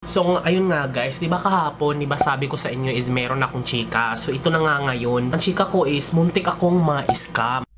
So, ayun nga guys, di ba kahapon, di ba sabi ko sa inyo is meron akong chika. So, ito na nga ngayon. Ang chika ko is muntik akong ma-scam.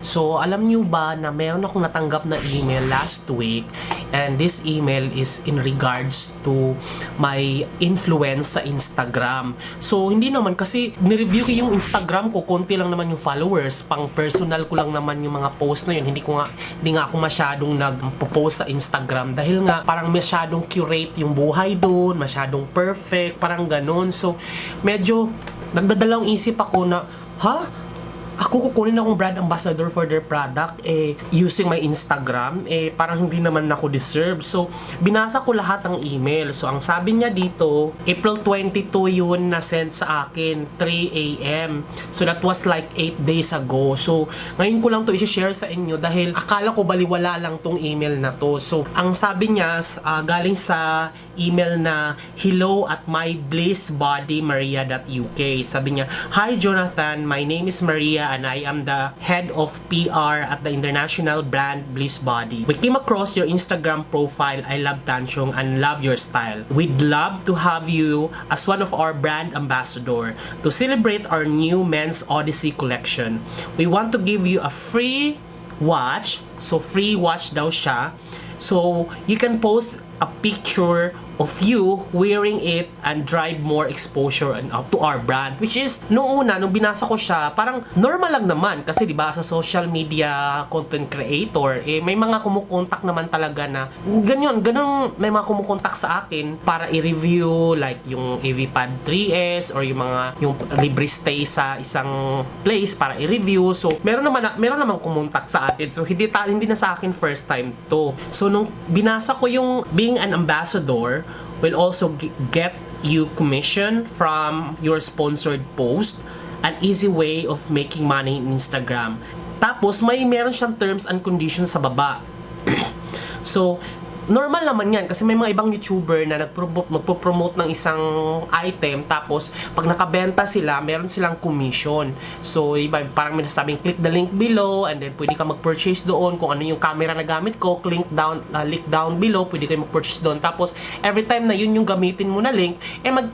So, alam niyo ba na meron akong natanggap na email last week, and this email is in regards to my influence sa Instagram. So, hindi naman kasi nireview ko yung Instagram ko, konti lang naman yung followers, pang personal ko lang naman yung mga post na yun. Hindi nga ako masyadong nagpo-post sa Instagram dahil nga parang masyadong curate yung buhay doon, masyadong perfect, parang ganun. So, medyo nagdadalawang isip ako na, ako kukunin akong brand ambassador for their product using my Instagram, parang hindi naman ako deserve. So, binasa ko lahat ng email. So, ang sabi niya dito, April 22 yun na send sa akin, 3 a.m. So, that was like 8 days ago. So, ngayon ko lang to i-share sa inyo dahil akala ko baliwala lang tong email na to. So, ang sabi niya, galing sa email na hello@myblissbodymaria.uk. Sabi niya, "Hi Jonathan, my name is Maria and I am the head of PR at the international brand Bliss Body. We came across your Instagram profile. I love Tanchong and love your style. We'd love to have you as one of our brand ambassador to celebrate our new Men's Odyssey collection. We want to give you a free watch." So free watch daw siya. So you can post a picture of you wearing it and drive more exposure and to our brand, which is nung binasa ko siya, parang normal lang naman kasi 'di ba sa social media content creator may mga kumukontak naman talaga na ganun may mga kumukontak sa akin para i-review like yung AVPad 3S or yung libre stay sa isang place para i-review. So meron naman kumontak sa atin. So hindi na sa akin first time to. So nung binasa ko yung being an ambassador will also get you commission from your sponsored post, an easy way of making money in Instagram. Tapos meron siyang terms and conditions sa baba. So normal naman yan kasi may mga ibang YouTuber na magpo-promote ng isang item, tapos pag nakabenta sila, meron silang commission. So parang may nasabing click the link below and then pwede ka mag-purchase doon kung ano yung camera na gamit ko, link down below, pwede kayo mag-purchase doon. Tapos every time na yun yung gamitin mo na link,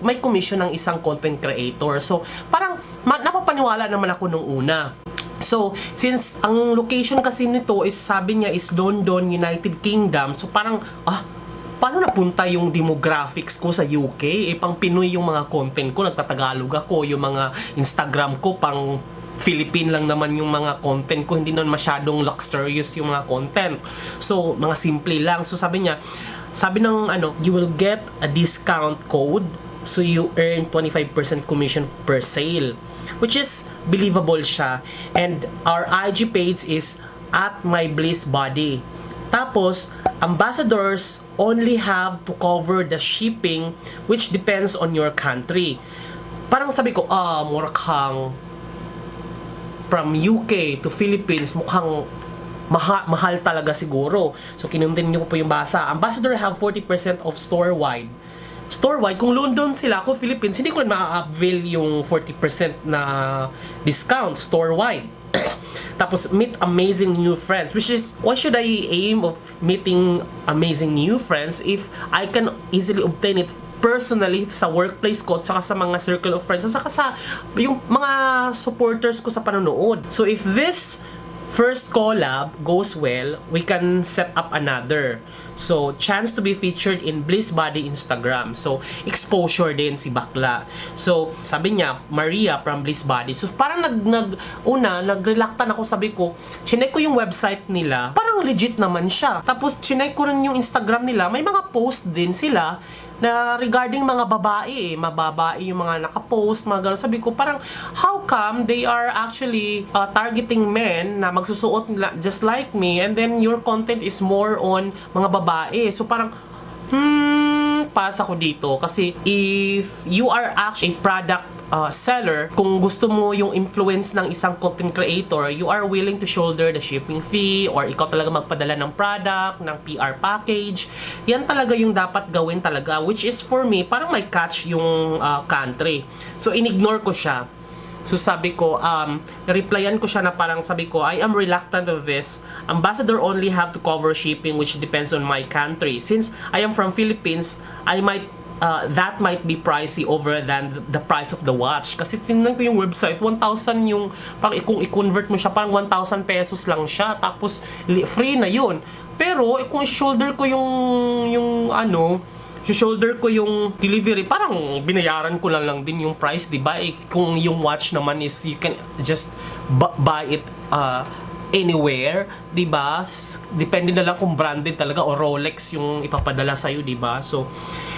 may commission ng isang content creator. So parang napapaniwala naman ako nung una. So, since ang location kasi nito is sabi niya is London, United Kingdom, so parang, paano napunta yung demographics ko sa UK? Pang Pinoy yung mga content ko, nagtatagalog ako, yung mga Instagram ko, pang Philippine lang naman yung mga content ko, hindi naman masyadong luxurious yung mga content. So, mga simple lang. So, sabi ng you will get a discount code, so you earn 25% commission per sale, which is believable siya. And our IG page is @myblissbody. Tapos, ambassadors only have to cover the shipping, which depends on your country. Parang sabi ko, mura kang from UK to Philippines, mukhang mahal talaga siguro. So, kinuntinyo ko po yung basa. Ambassador have 40% of store-wide, kung London sila, ako Philippines, hindi ko rin ma-avail yung 40% na discount store-wide. Tapos, meet amazing new friends, which is, why should I aim of meeting amazing new friends if I can easily obtain it personally sa workplace ko at saka sa mga circle of friends at saka sa yung mga supporters ko sa panonood. So, if this first collab goes well, we can set up another. So, chance to be featured in Bliss Body Instagram. So, exposure din si bakla. So, sabi niya, Maria from Bliss Body. So, parang nag-reluctant ako, sabi ko, chinek ko yung website nila, parang legit naman siya. Tapos, chinek ko rin yung Instagram nila, may mga post din sila na regarding mga babae, mababae yung mga nakapost, mga gano'n. Sabi ko, parang, how come they are actually targeting men na magsusuot just like me, and then your content is more on mga babae. So parang, pass ako dito. Kasi if you are actually a product seller, kung gusto mo yung influence ng isang content creator, you are willing to shoulder the shipping fee, or ikaw talaga magpadala ng product, ng PR package, yan talaga yung dapat gawin talaga, which is for me, parang may catch yung country. So, inignore ko siya. So sabi ko, replyan ko siya na parang sabi ko, I am reluctant of this. Ambassador only have to cover shipping which depends on my country. Since I am from Philippines, I might that might be pricey over than the price of the watch. Kasi tingnan ko yung website, 1,000 yung, parang kung i-convert mo siya, parang 1,000 pesos lang siya. Tapos, free na yun. Pero, kung i-shoulder ko yung shoulder ko yung delivery, parang binayaran ko lang din yung price, di ba? Kung yung watch naman is, you can just buy it anywhere, di ba? Depende na lang kung branded talaga o Rolex yung ipapadala sa'yo, di ba? So,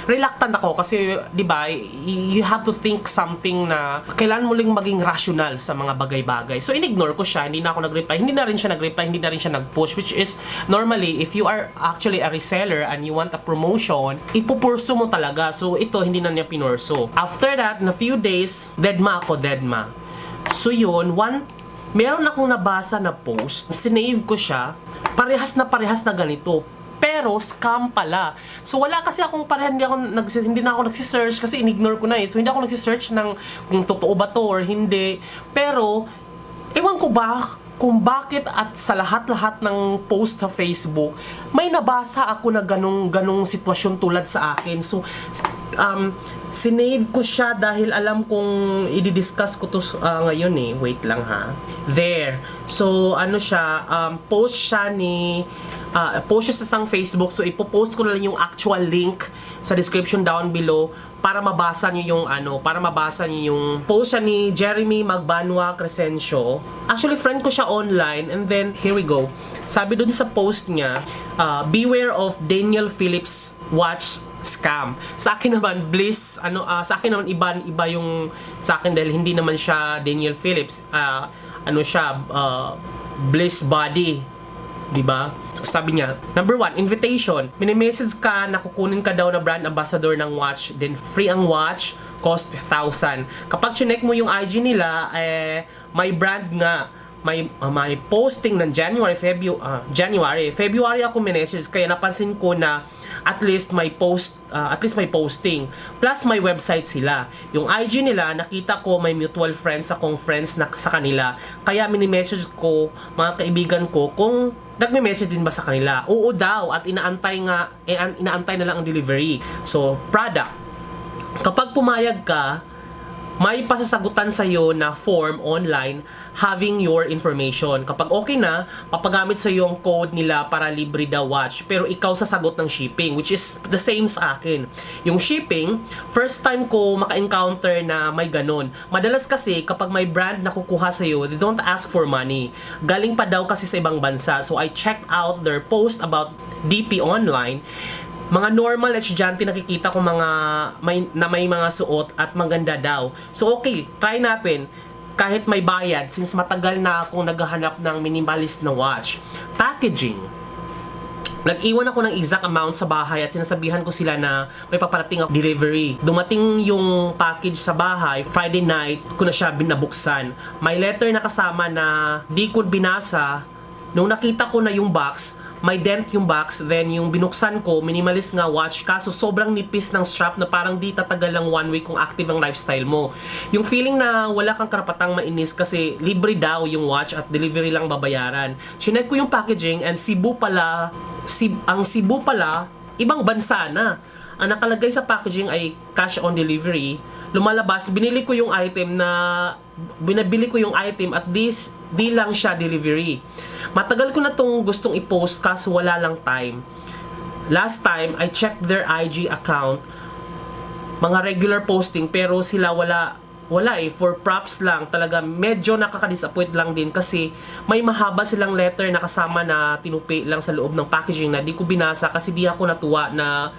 reluctant ako kasi, di ba, you have to think something na kailangan mo lang maging rational sa mga bagay-bagay. So, in-ignore ko siya, hindi na ako nag-reply, hindi na rin siya nag-reply, hindi na rin siya nag-push, which is, normally, if you are actually a reseller and you want a promotion, ipupurso mo talaga. So, ito, hindi na niya pinurso. After that, in a few days, deadma. So, yun, meron akong nabasa na post, sinave ko siya, parehas na ganito. Pero scam pala. So wala kasi akong hindi na ako nagsi-search kasi in-ignore ko na eh. So hindi ako nagsi-search ng kung totoo ba to or hindi. Pero ewan ko ba kung bakit at sa lahat-lahat ng post sa Facebook, may nabasa ako na ganong sitwasyon tulad sa akin. So sinave ko siya dahil alam kong i-discuss ko to ngayon eh. Wait lang ha. There. So ano siya, post siya sa isang Facebook. So ipopost ko na lang yung actual link sa description down below para mabasa niyo yung post siya ni Jeremy Magbanwa Crescencio. Actually friend ko siya online, and then here we go. Sabi dun sa post niya, beware of Daniel Phillips watch scam. Sa akin naman sa akin naman iba yung sa akin dahil hindi naman siya Daniel Phillips. Bliss Body, di ba? Sabi niya, number 1, invitation. Mini-message ka na kukunin ka daw na brand ambassador ng watch, then free ang watch, cost 1,000. Kapag chinek mo yung IG nila, may brand nga, may posting ng February ako message, kaya napansin ko na at least may posting. Plus may website sila. Yung IG nila, nakita ko may mutual friends akong friends na sa kanila. Kaya mini-message ko mga kaibigan ko kung nagme-message din ba sa kanila. Oo daw, at inaantay na lang ang delivery. So, product. Kapag pumayag ka, may pasasagutan sa'yo na form online having your information. Kapag okay na, papagamit sa yung code nila para libre daw watch. Pero ikaw sasagot ng shipping, which is the same sa akin. Yung shipping, first time ko maka-encounter na may ganun. Madalas kasi kapag may brand na kukuha sa'yo, they don't ask for money. Galing pa daw kasi sa ibang bansa. So I checked out their post about DP online. Mga normal estudyante nakikita ko may mga suot at maganda daw. So okay, try natin kahit may bayad since matagal na akong naghahanap ng minimalist na watch. Packaging. Nag-iwan ako ng exact amount sa bahay at sinasabihan ko sila na may paparating ako delivery. Dumating yung package sa bahay, Friday night ko na siya binabuksan. May letter na kasama na di ko binasa. Nung nakita ko na yung box, may dent yung box, then yung binuksan ko, minimalist nga watch, kaso sobrang nipis ng strap na parang di tatagal lang 1 week kung active ang lifestyle mo. Yung feeling na wala kang karapatang mainis kasi libre daw yung watch at delivery lang babayaran. Chinek ko yung packaging and Cebu pala, ibang bansa na. Ang nakalagay sa packaging ay cash on delivery. Lumalabas, binibili ko yung item at di lang siya delivery. Matagal ko na tong gustong i-post kaso wala lang time. Last time, I checked their IG account. Mga regular posting pero sila wala for props lang. Talaga medyo nakaka-disappoint lang din kasi may mahaba silang letter na kasama na tinupi lang sa loob ng packaging na di ko binasa kasi di ako natuwa na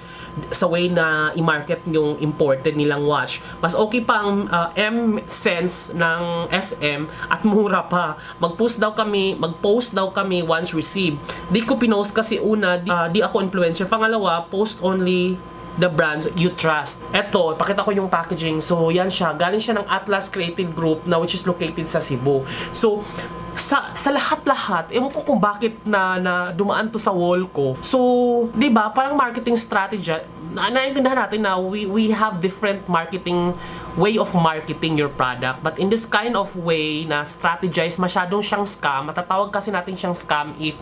sa way na i-market yung imported nilang watch. Mas okay pa ang M-Sense ng SM at mura pa. Mag-post daw kami once received. Di ko pinost kasi una, di ako influencer. Pangalawa, post only the brands you trust. Eto, pakita ko yung packaging. So, yan siya. Galing siya ng Atlas Creative Group na which is located sa Cebu. So, sa lahat-lahat, ewan ko kung bakit na dumaan to sa wall ko. So, di ba, parang marketing strategy, naiintindihan natin na we have different marketing way of marketing your product. But in this kind of way na strategize, masyadong siyang scam. Matatawag kasi natin siyang scam if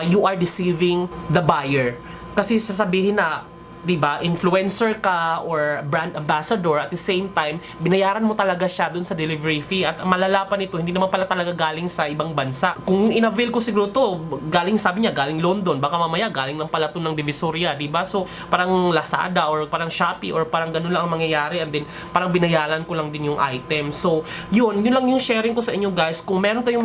you are deceiving the buyer. Kasi sasabihin na, 'di ba, influencer ka or brand ambassador, at the same time binayaran mo talaga siya dun sa delivery fee, at malala pa nito, hindi naman pala talaga galing sa ibang bansa. Kung inavail ko siguro to, galing, sabi niya galing London, baka mamaya galing lang pala to ng Divisoria, 'di ba? So parang Lazada or parang Shopee or parang ganun lang ang mangyayari, and then parang binayaran ko lang din yung item. So yun lang yung sharing ko sa inyo, guys. Kung meron kayong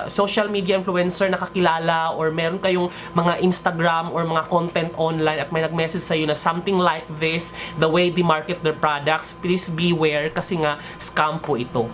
social media influencer na kakilala, or meron kayong mga Instagram or mga content online at may nag-message sa iyo na something like this, the way they market their products, please beware, kasi nga scam po ito.